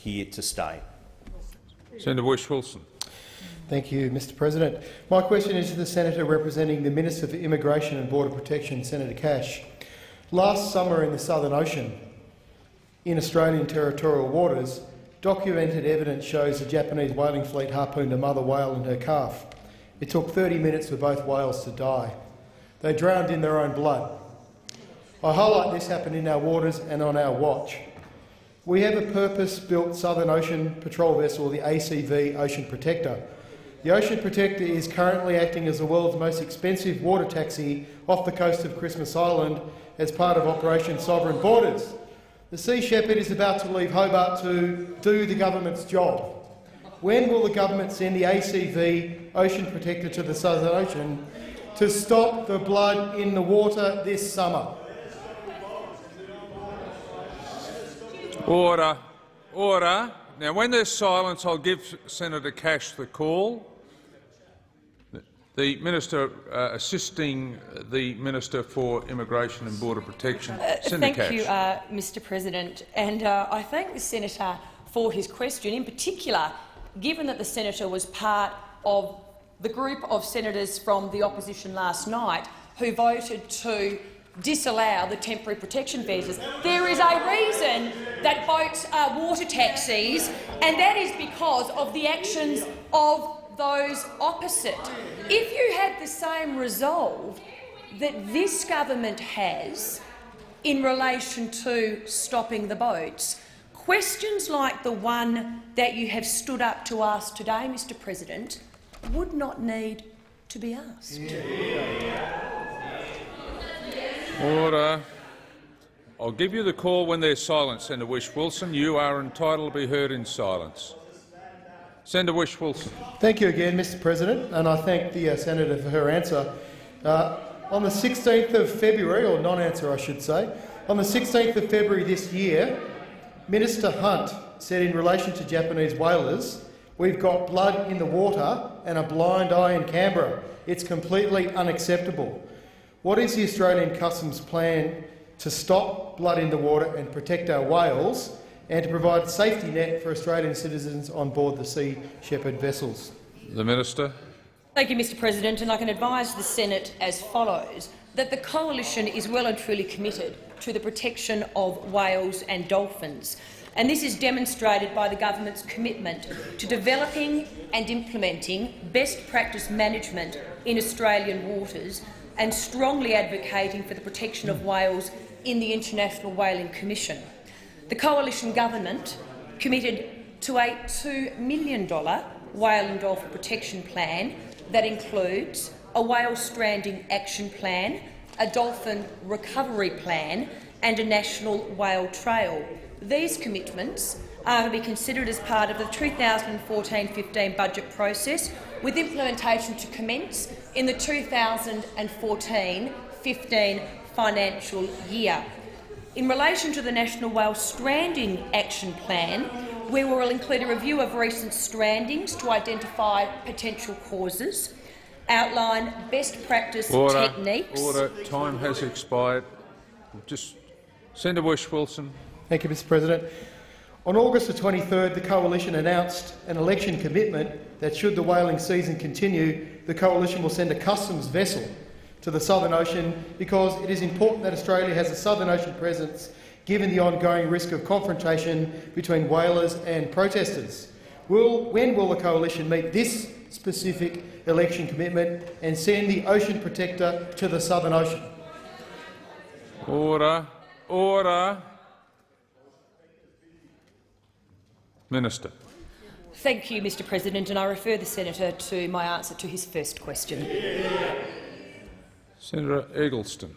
here to stay. Senator Whish-Wilson. Thank you, Mr President. My question is to the senator representing the Minister for Immigration and Border Protection, Senator Cash. Last summer in the Southern Ocean, in Australian territorial waters, documented evidence shows the Japanese whaling fleet harpooned a mother whale and her calf. It took 30 minutes for both whales to die. They drowned in their own blood. I highlight this happened in our waters and on our watch. We have a purpose-built Southern Ocean Patrol vessel, the ACV Ocean Protector. The Ocean Protector is currently acting as the world's most expensive water taxi off the coast of Christmas Island as part of Operation Sovereign Borders. The Sea Shepherd is about to leave Hobart to do the government's job. When will the government send the ACV Ocean Protector to the Southern Ocean to stop the blood in the water this summer? Order. Order. Now, when there's silence, I'll give Senator Cash the call. The Minister assisting the Minister for Immigration and Border Protection. Senator Cash. Thank you, Mr President. And I thank the senator for his question, in particular, given that the senator was part of the group of senators from the opposition last night who voted to disallow the temporary protection visas. There is a reason that boats are water taxis, and that is because of the actions of those opposite. If you had the same resolve that this government has in relation to stopping the boats, questions like the one that you have stood up to ask today, Mr President, would not need to be asked. Order. I'll give you the call when there's silence, Senator Whish-Wilson. You are entitled to be heard in silence. Senator Whish-Wilson. Thank you again, Mr President, and I thank the senator for her answer. On the 16th of February, or non-answer I should say, on the 16th of February this year, Minister Hunt said in relation to Japanese whalers, "We've got blood in the water and a blind eye in Canberra. It's completely unacceptable." What is the Australian Customs plan to stop blood in the water and protect our whales, and to provide a safety net for Australian citizens on board the Sea Shepherd vessels? The Minister. Thank you, Mr President, and I can advise the Senate as follows, that the Coalition is well and truly committed to the protection of whales and dolphins, and this is demonstrated by the government's commitment to developing and implementing best practice management in Australian waters and strongly advocating for the protection of whales in the International Whaling Commission. The Coalition Government committed to a $2 million whale and dolphin protection plan that includes a whale stranding action plan, a dolphin recovery plan and a national whale trail. These commitments are to be considered as part of the 2014-15 budget process, with implementation to commence in the 2014-15 financial year. In relation to the National Whale Stranding Action Plan, we will include a review of recent strandings to identify potential causes, outline best practice techniques— Order. Time has expired. Senator Whish-Wilson. Thank you, Mr President. On August the 23rd, the Coalition announced an election commitment that, should the whaling season continue, the Coalition will send a customs vessel to the Southern Ocean, because it is important that Australia has a Southern Ocean presence, given the ongoing risk of confrontation between whalers and protesters. When will the Coalition meet this specific election commitment and send the Ocean Protector to the Southern Ocean? Order. Order. Minister. Thank you, Mr President, and I refer the senator to my answer to his first question. Senator Eggleston.